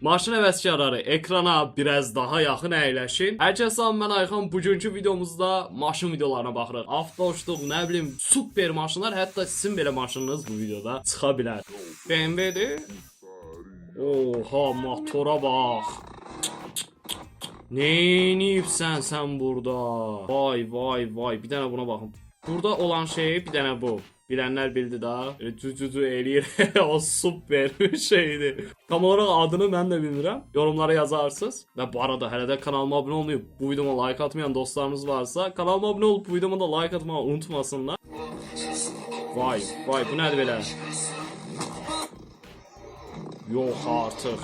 Maşın həvəskarları ekrana biraz daha yaxın əyləşin. Hər kəs salam, mən Ayxan. Bugünkü videomuzda maşın videolarına baxırıq. Avtoşluq, nə bilim, super maşınlar, hətta sizin belə maşınınız bu videoda çıxa bilər. BMW-dir. Oha, motora bax. Neyniyibsən sən burada? Vay vay vay, bir dənə buna baxın. Burada olan şey bir dənə bu. Bilənlər bildi da. Cücücü eləyir. O super bir şeydir. Tam olarak adını mən də bilmirəm. Yorumlara yazarsınız. Və bu arada hələ də kanalıma abunə olmayıb bu videoma like atmayan dostlarınız varsa kanalıma abunə olub bu videoma da like atmağı unutmasınlar. Vay vay, bu nədir belə? Yox artıq.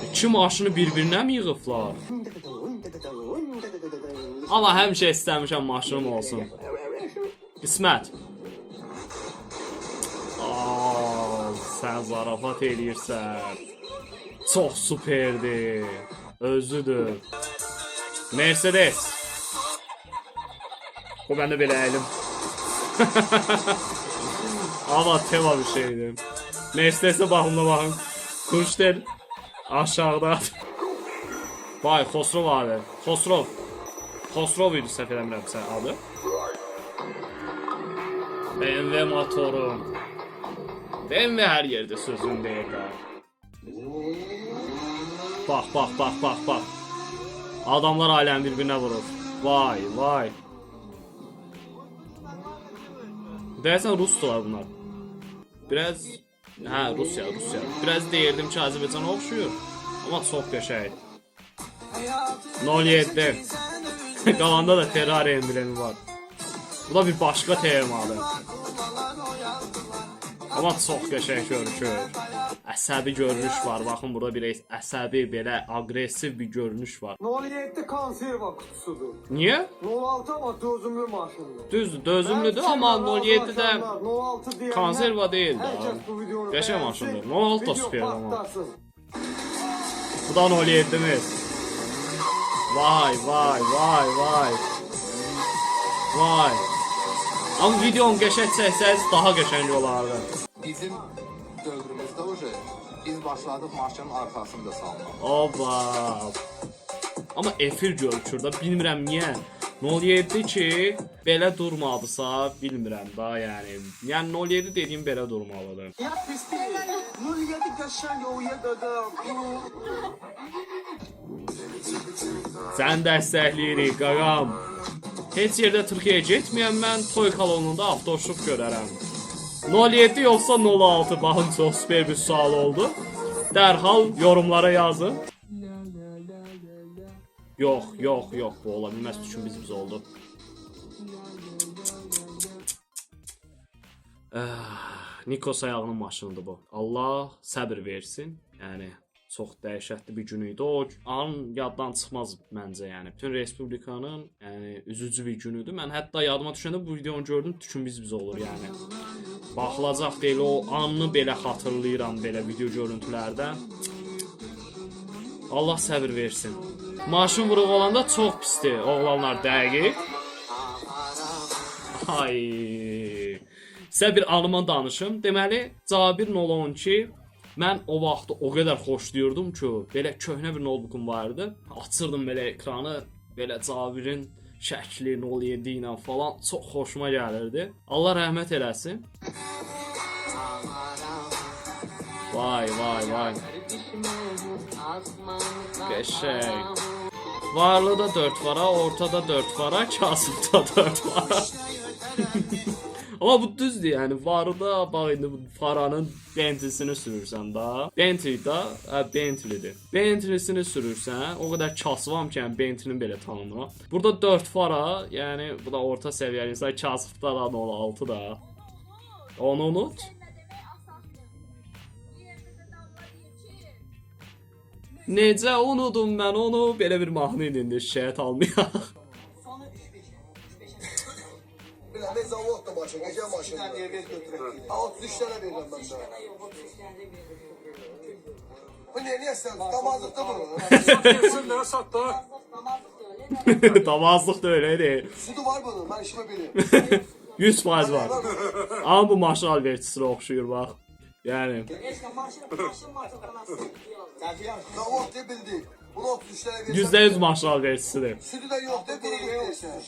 İki maşını bir-birinə mi yığıblar? Ama həmişə istəmişəm maşınım olsun. İsmət. Sən zarafat eləyirsən. Çox superdir. Özüdür. Mercedes. O ben de belə əlim. Ama tema bir şeydir. Mercedes'e baxın da baxın. Kurşder aşağıda. Vay, Xosrov abi. Xosrov. Xosrov idi səhv eləmirəmsə adı. BMW motoru. BMW hər yerdə sözün deyək. Bax, bax, bax, bax, bax. Adamlar aləm bir-birinə vurur. Vay, vay. Deyəsən Rusdular bunlar. Biraz... Hə, Rusya. Biraz deyirdim ki, Azərbaycana oxşuyur. Amma çox qəşəng. 07. Qalanda da Ferrari emblemi var. Bu da bir başqa temadır. Amma çox qəşəng görünür. Əsəbi görünüş var. Baxın, burada bir əsəbi, belə agresiv bir görünüş var. 07 konserva kutusudur. Niyə? 06 ama dözümlü maşındır. Düzdür, dözümlüdür, amma 07-də 06 diyenler, konserva deyil herkes da. bu videonu Qəşəng beğensin, maşındır. 06 da video süper ama. patlasın. Bu da 07'miz. Vay vay vay vay. Vay. Ama videonun qəşəng çəksəz daha qəşəng olardı. Bizim dövrümüzdə uje biz başladıq maşının arxasında salmaq. Oba. Ama efir görükür da, bilmirəm niyə. 07 ki belə durmadısa bilmirəm da, yəni. Yəni 07 dediyim belə durmalıdır. Ya pisti, 07 qəşəng o yerdə. Sən dəstəkləyirik qaqam. Heç yerdə Türkiyəyə getməyəm, mən toy kolonunda avtoşluq görərəm. 07 yoxsa 06, baxın, çox süper bir sual oldu. Dərhal yorumlara yazın. Yox, bu ola bilməz, üçün biz oldu. Nikos ayağının maşınıdır bu. Allah səbir versin. Yəni çox dəhşətli bir gün idi. O an yaddan çıxmaz məncə, yəni. Bütün respublikanın üzücü bir günüdür. Mən hətta yadıma düşəndə bu videonu gördüm, tükün biz olur, yəni. Baxılacaq deyil, o anını belə xatırlayıram belə video görüntülərdən. Allah səbir versin. Maşın vuruq olanda çox pisdir. Oğlanlar dəqiq. Ay. Sizə bir anıma danışım. Deməli, Cabir 012 mən o vaxtı o qədər xoşlayırdım ki, belə köhnə bir notebookum vardı. Açırdım belə ekranı, belə Cabirin şəkli 07 ilə falan, çox xoşuma gəlirdi. Allah rəhmət eləsin. Vay vay vay. Qəşəng. Varlıda 4 vara, ortada 4 vara, kasıbda 4 vara. Ama bu düzdür, yani varda bax indi bu faranın Bentley'sini sürürsən da. Bentley da, Bentley'dir. Bentley'sini sürürsən, o qədər kasıvam ki, yəni Bentley'nin belə tanımına. Burada 4 fara, yəni bu da orta səviyyəli insan, kasıbda da 06 da. Onu unut. Necə unudum mən onu, belə bir mahnı idi, indi şikayət almayaq. Ne zavod da maşın, gece maşın. 33 tane verirəm mən sana. Bu niye sen damazlıkta bunu? Sen ne sattı? Damazlıq da öyleydi. Sudu var bunun, ben işime bileyim. 100% var. Amma bu maşın alverçisinə oxşuyur bax. Yəni Zavod de bildi. Bunu 33 liraya versen. %100 marşal vergisidir. Sütü de yok de bunu versen.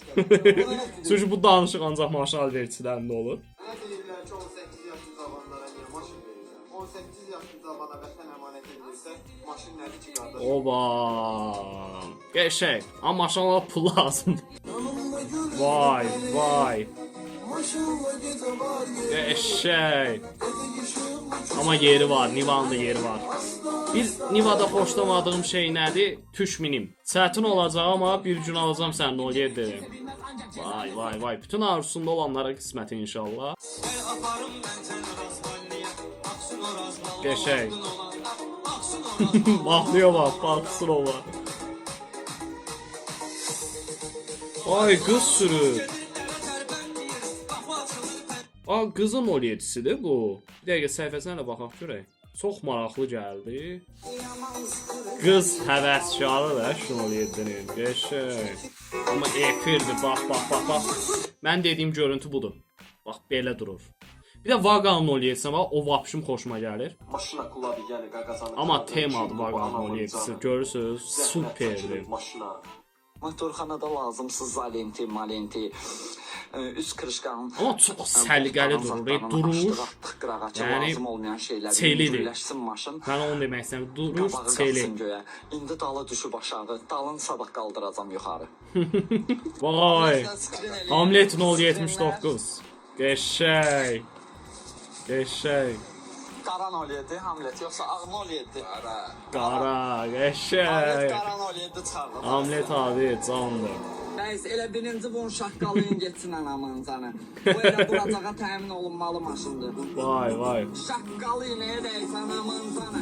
Çünki bu danışıq ancaq marşal vergisilərində olur. Nə deyirlər ki, 18 yaşlı cavanlara niyə maşın verirsən? 18 yaşlı cavana vətən əmanət edirsə, maşın nədir ki, qardaş? Oba. Qəşəng. Amma maşallah pul lazımdır. Vay, vay. Qəşəng. Amma yeri var, Nivanın da yeri var. Biz Nivada xoşlamadığım şey nədir? Tuş minim. Çətin olacaq amma bir gün alacağım sənin o yerdə. Vay, vay, vay. Bütün arzusunda olanlara qismət inşallah. Qəşəng. Baxlıyor bax, baxsın ola. Ay qız sürür. Aa, qızın olyetisidir bu. Bir dəqiqə səhifəsinə də baxaq görək. Çox maraqlı gəldi. Qız həvəskarıdır şunu olyetinin. Qəşəng. Amma efirdir, bax, bax, bax, bax. Mən dediyim görüntü budur. Bax, belə durur. Bir də Vaganın olyetisi var, o vapşım xoşuma gəlir. Maşına kuladı yani gagazanı. Amma temadır Vaganın olyetisi. Görürsünüz, superdir. Maşına. Motorxanada lazımsız zalenti, malenti, üst kırışqanın. Amma çox səliqəli durur, durur. Yəni, lazım olmayan şeylər. çelidir. Birləşsin maşın. Mən onu demək istəyirəm, durur, Qabağı çeli. qalsın göyə. İndi dalı düşüb aşağı, dalın sabah qaldıracam yuxarı. Vay. Hamletin ol 79. Qəşəng. Qəşəng. Qaran olyedi, Hamlet yoxsa ağın olyedi. Qara, qəşəng. Qaran olyedi çıxardı. Hamlet abi candır. Reis, elə birinci bunun şaqqalıyın getsin anamın canı. Bu elə duracağa təmin olunmalı maşındır. Vay, vay. Şaqqalı ne reis anamın canı.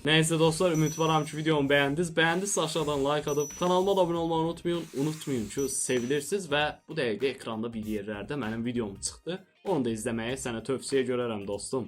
Neyse dostlar, ümidvaram ki videomu beğendiniz. Beğendinizsə aşağıdan like atıp kanalıma da abone olmayı unutmayın. Unutmayın ki sevilirsiniz və bu dəqiqə ekranda bir yerlərdə mənim videom çıxdı. Onu da izləməyi sənə tövsiyə görərəm dostum.